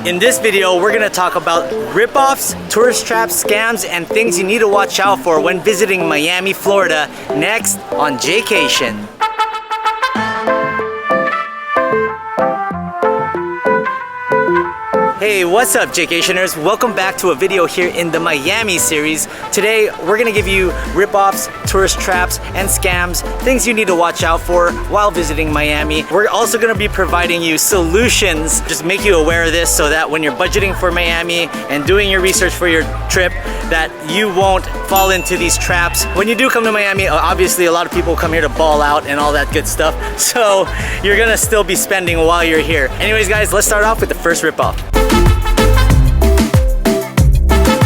In this video, we're gonna talk about rip-offs, tourist traps, scams, and things you need to watch out for when visiting Miami, Florida, next on Jaycation. Hey, what's up, Jaycationers? Welcome back to a video here in the Miami series. Today, we're gonna give you rip-offs, tourist traps, and scams, things you need to watch out for while visiting Miami. We're also gonna be providing you solutions, just make you aware of this so that when you're budgeting for Miami and doing your research for your trip, that you won't fall into these traps. When you do come to Miami, obviously a lot of people come here to ball out and all that good stuff, so you're gonna still be spending while you're here. Anyways, guys, let's start off with the first rip-off.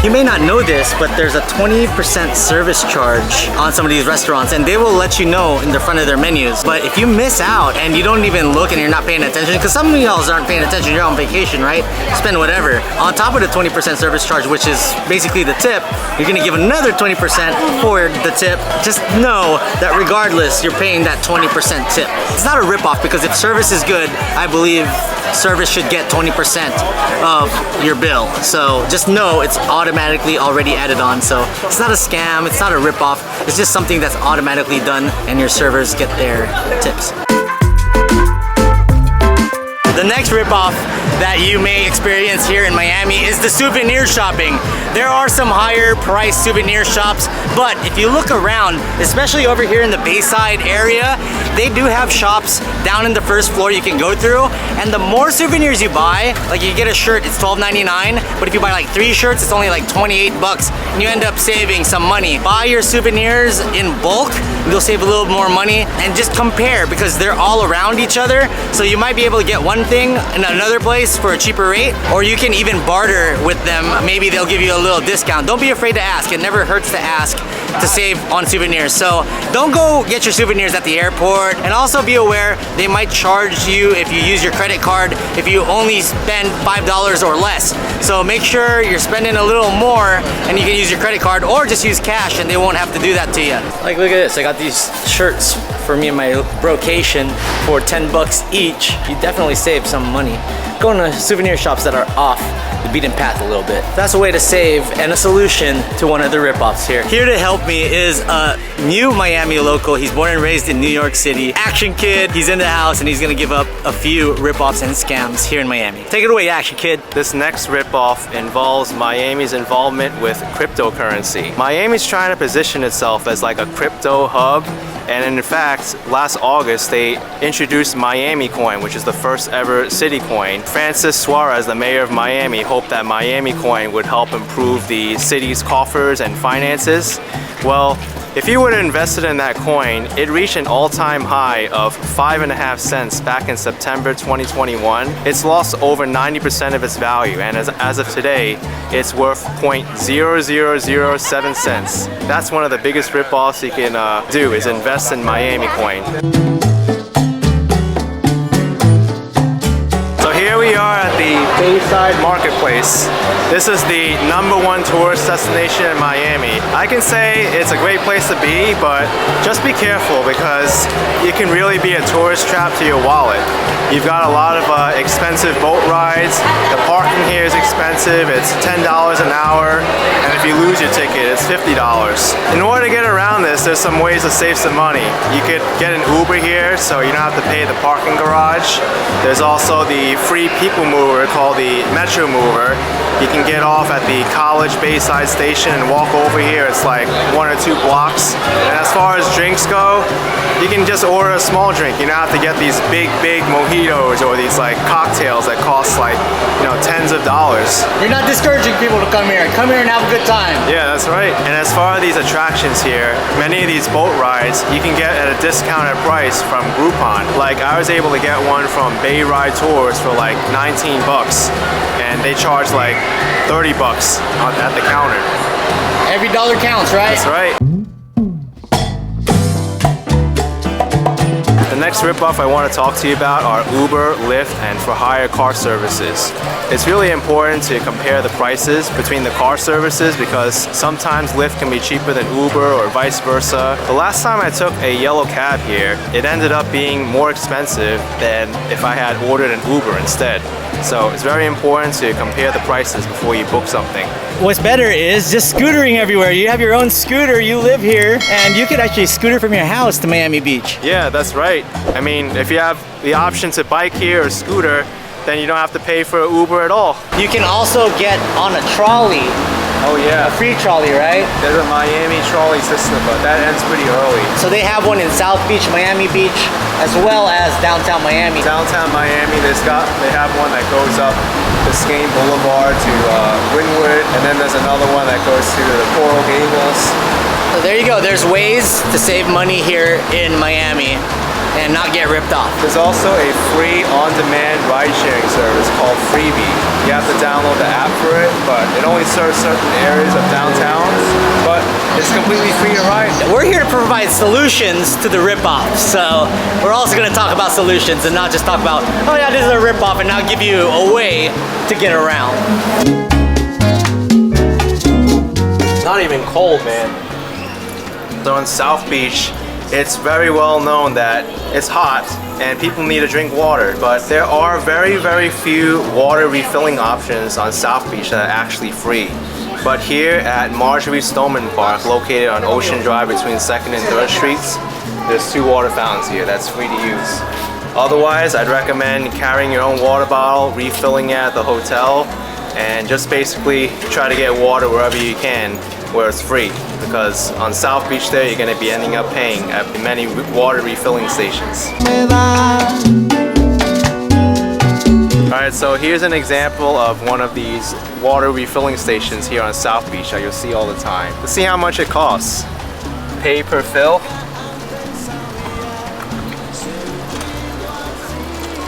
You may not know this, but there's a 20% service charge on some of these restaurants, and they will let you know in the front of their menus. But if you miss out and you don't even look and you're not paying attention, because some of y'all aren't paying attention, you're on vacation, right? Spend whatever. On top of the 20% service charge, which is basically the tip, you're gonna give another 20% for the tip. Just know that regardless, you're paying that 20% tip. It's not a rip-off, because if service is good, I believe service should get 20% of your bill. So just know it's automatically already added on. So it's not a scam, it's not a rip-off, it's just something that's automatically done and your servers get their tips. The next rip-off that you may experience here in Miami is the souvenir shopping. There are some higher priced souvenir shops, but if you look around, especially over here in the Bayside area, they do have shops down in the first floor you can go through, and the more souvenirs you buy, like you get a shirt, it's $12.99, but if you buy like 3 shirts, it's only like 28 bucks, and you end up saving some money. Buy your souvenirs in bulk, you'll save a little more money, and just compare, because they're all around each other, so you might be able to get one thing in another place for a cheaper rate, or you can even barter with them. Maybe they'll give you a little discount. Don't be afraid to ask. It never hurts to ask to save on souvenirs. So don't go get your souvenirs at the airport, and also be aware they might charge you if you use your credit card if you only spend $5 or less. So make sure you're spending a little more and you can use your credit card, or just use cash and they won't have to do that to you. Like, look at this, I got these shirts for me and my brocation for 10 bucks each. You definitely save some money going to souvenir shops that are off the beaten path a little bit. That's a way to save and a solution to one of the rip-offs here. Here to help me is a new Miami local. He's born and raised in New York City. Action Kid. He's in the house and he's gonna give up a few rip-offs and scams here in Miami. Take it away, Action Kid. This next rip-off involves Miami's involvement with cryptocurrency. Miami's trying to position itself as like a crypto hub, and in fact, last August they introduced Miami Coin, which is the first ever city coin. Francis Suarez, the mayor of Miami, hoped that Miami Coin would help improve the city's coffers and finances. Well, if you would have invested in that coin, it reached an all-time high of 5.5 cents back in September 2021. It's lost over 90% of its value, and as of today, it's worth 0.0007 cents. That's one of the biggest rip-offs you can do, is invest in Miami Coin. Here we are at the Bayside Marketplace. This is the #1 tourist destination in Miami. I can say it's a great place to be, but just be careful, because it can really be a tourist trap to your wallet. You've got a lot of expensive boat rides. The parking here is expensive. It's $10 an hour, and if you lose your ticket, it's $50. In order to get around this, there's some ways to save some money. You could get an Uber here, so you don't have to pay the parking garage. There's also the free people mover called the Metro Mover. You can get off at the College Bayside station and walk over here. It's like 1 or 2 blocks. And as far as drinks go, you can just order a small drink. You don't have to get these big mojitos or these like cocktails that cost like, you know, tens of dollars. You're not discouraging people to come here. Come here and have a good time. Yeah, that's right. And as far as these attractions here, many of these boat rides you can get at a discounted price from Groupon. Like, I was able to get one from Bay Ride Tours for like 19 bucks, and they charge like 30 bucks at the counter. Every dollar counts, right? That's right. The next ripoff I want to talk to you about are Uber, Lyft, and for hire car services. It's really important to compare the prices between the car services, because sometimes Lyft can be cheaper than Uber or vice versa. The last time I took a yellow cab here, it ended up being more expensive than if I had ordered an Uber instead. So it's very important to compare the prices before you book something. What's better is just scootering everywhere. You have your own scooter, you live here, and you could actually scooter from your house to Miami Beach. Yeah, that's right. I mean, if you have the option to bike here or scooter, then you don't have to pay for Uber at all. You can also get on a trolley. Oh yeah. A free trolley, right? There's a Miami trolley system, but that ends pretty early. So they have one in South Beach, Miami Beach, as well as downtown Miami. Downtown Miami, they have one that goes up Biscayne Boulevard to Wynwood, and then there's another one that goes to the Coral Gables. So there you go. There's ways to save money here in Miami and not get ripped off. There's also a free on-demand ride-sharing service called Freebie. You have to download the app for it, but it only serves certain areas of downtown, but it's completely free to ride. We're here to provide solutions to the rip-offs, so we're also going to talk about solutions and not just talk about, oh yeah, this is a rip-off, and now give you a way to get around. Not even cold, man. So in South Beach, it's very well known that it's hot and people need to drink water, but there are very, very few water refilling options on South Beach that are actually free. But here at Marjorie Stoneman Park, located on Ocean Drive between 2nd and 3rd Streets, there's 2 water fountains here that's free to use. Otherwise, I'd recommend carrying your own water bottle, refilling it at the hotel, and just basically try to get water wherever you can where it's free, because on South Beach there you're going to be ending up paying at many water refilling stations. Alright, so here's an example of one of these water refilling stations here on South Beach that you'll see all the time. Let's see how much it costs. Pay per fill.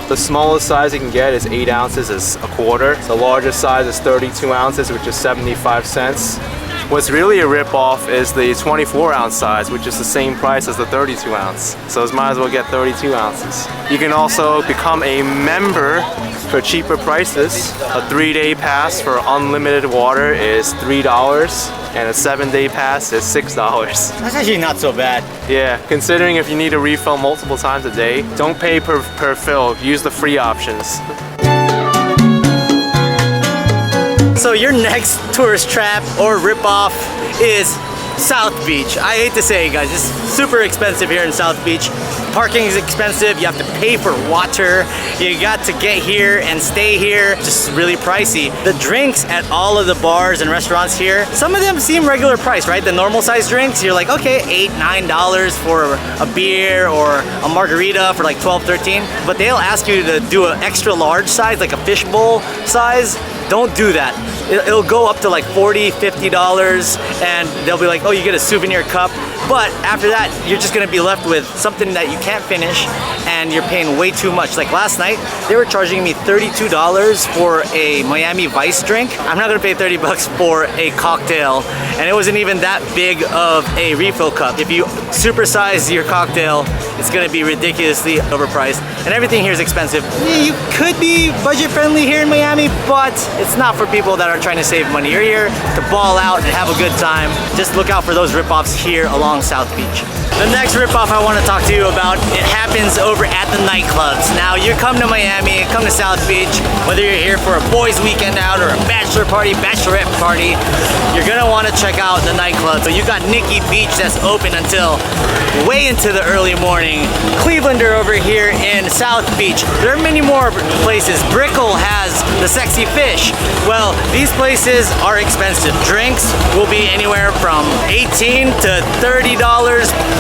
The smallest size you can get is 8 ounces, is a quarter. The largest size is 32 ounces, which is 75 cents. What's really a rip-off is the 24-ounce size, which is the same price as the 32-ounce. So you might as well get 32 ounces. You can also become a member for cheaper prices. A 3-day pass for unlimited water is $3, and a 7-day pass is $6. That's actually not so bad. Yeah, considering if you need to refill multiple times a day, don't pay per fill, use the free options. So your next tourist trap or rip-off is South Beach. I hate to say it, guys, it's super expensive here in South Beach. Parking is expensive, you have to pay for water, you got to get here and stay here, just really pricey. The drinks at all of the bars and restaurants here, some of them seem regular price, right? The normal size drinks, you're like, okay, $8, $9 for a beer or a margarita for like $12, $13, but they'll ask you to do an extra large size, like a fishbowl size. Don't do that. It'll go up to like $40, $50, and they'll be like, oh, you get a souvenir cup. But after that, you're just gonna be left with something that you can't finish, and you're paying way too much. Like last night, they were charging me $32 for a Miami Vice drink. I'm not gonna pay 30 bucks for a cocktail, and it wasn't even that big of a refill cup. If you supersize your cocktail, it's gonna be ridiculously overpriced, and everything here is expensive. You could be budget friendly here in Miami, but it's not for people that are trying to save money. You're here to ball out and have a good time. Just look out for those rip-offs here along South Beach. The next rip-off I want to talk to you about, it happens over at the nightclubs. Now, you come to Miami, come to South Beach, whether you're here for a boys' weekend out or a bachelor party, bachelorette party, you're gonna want to check out the nightclub. So you got Nikki Beach that's open until way into the early morning. Clevelander over here in South Beach. There are many more places. Brickell has the Sexy Fish. Well, these places are expensive. Drinks will be anywhere from $18 to $30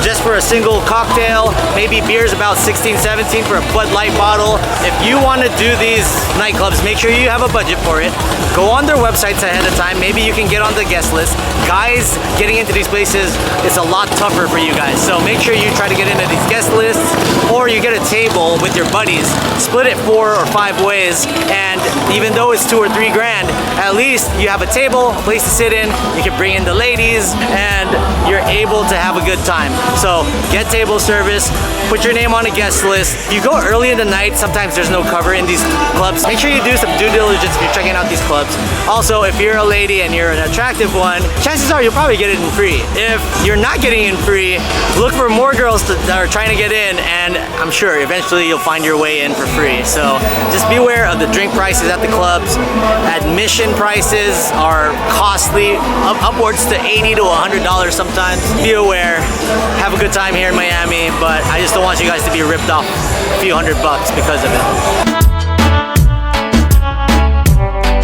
just for a single cocktail. Maybe beer's about $16, $17 for a Bud Light bottle. If you want to do these nightclubs, make sure you have a budget for it. Go on their websites ahead of time. Maybe you can get on the guest list. Guys, getting into these places is a lot tougher for you guys. So make sure you try to get into these guest lists, or you get a table with your buddies. Split it 4 or 5 ways, and even though it's $2 or $3 grand, at least you have a table, a place to sit in, you can bring in the ladies, and you're able to have a good time. So get table service, put your name on a guest list. If you go early in the night, sometimes there's no cover in these clubs. Make sure you do some due diligence if you're checking out these clubs. Also, if you're a lady and you're an attractive one, chances are you'll probably get it in free. If you're not getting in free, look for more girls that are trying to trying to get in, and I'm sure eventually you'll find your way in for free. So just be aware of the drink prices at the clubs. Admission prices are costly, upwards to $80 to $100 sometimes. Be aware. Have a good time here in Miami, but I just don't want you guys to be ripped off a few $100 because of it.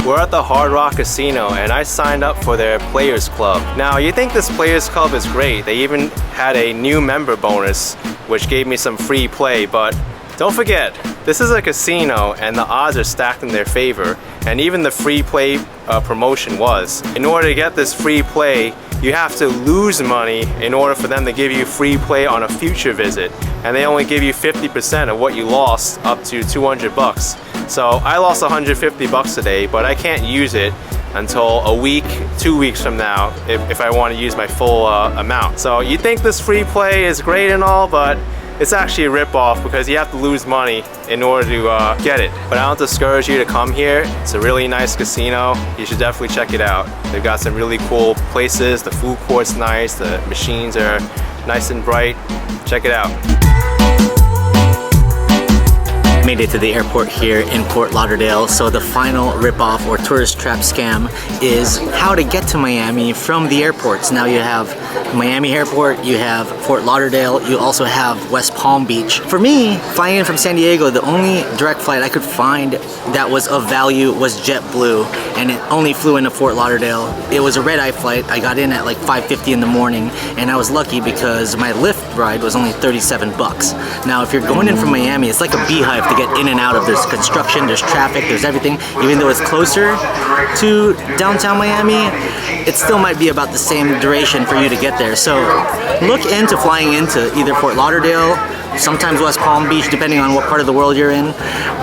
We're at the Hard Rock Casino and I signed up for their Players Club. Now you think this Players Club is great. They even had a new member bonus which gave me some free play, but don't forget, this is a casino and the odds are stacked in their favor, and even the free play promotion was. In order to get this free play, you have to lose money in order for them to give you free play on a future visit, and they only give you 50% of what you lost, up to 200 bucks. So I lost 150 bucks today, but I can't use it until a week, 2 weeks from now if I want to use my full amount. So you think this free play is great and all, but it's actually a rip-off because you have to lose money in order to get it. But I don't discourage you to come here. It's a really nice casino. You should definitely check it out. They've got some really cool places. The food court's nice. The machines are nice and bright. Check it out. Made it to the airport here in Fort Lauderdale. So the final ripoff or tourist trap scam is how to get to Miami from the airports. Now you have Miami Airport, you have Fort Lauderdale, you also have West Palm Beach. For me, flying in from San Diego, the only direct flight I could find that was of value was JetBlue, and it only flew into Fort Lauderdale. It was a red-eye flight. I got in at like 5:50 in the morning, and I was lucky because my Lyft ride was only 37 bucks. Now if you're going in from Miami, it's like a beehive to get in and out of. There's construction, there's traffic, there's everything. Even though it's closer to downtown Miami, it still might be about the same duration for you to get there. So look into flying into either Fort Lauderdale, sometimes West Palm Beach, depending on what part of the world you're in,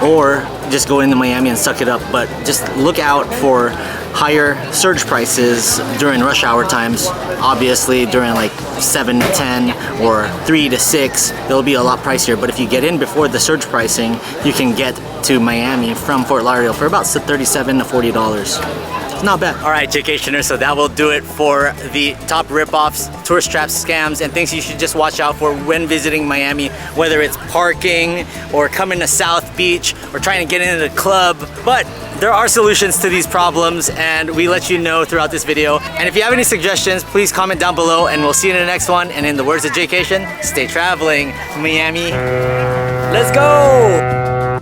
or just go into Miami and suck it up. But just look out for higher surge prices during rush hour times. Obviously during like 7 to 10 or 3 to 6, it'll be a lot pricier. But if you get in before the surge pricing, you can get to Miami from Fort Lauderdale for about $37 to $40. Not bad. All right, Jaycationers, so that will do it for the top ripoffs, tourist traps, scams, and things you should just watch out for when visiting Miami, whether it's parking or coming to South Beach or trying to get into the club. But there are solutions to these problems, and we let you know throughout this video. And if you have any suggestions, please comment down below, and we'll see you in the next one. And in the words of Jaycation, stay traveling. Miami, let's go!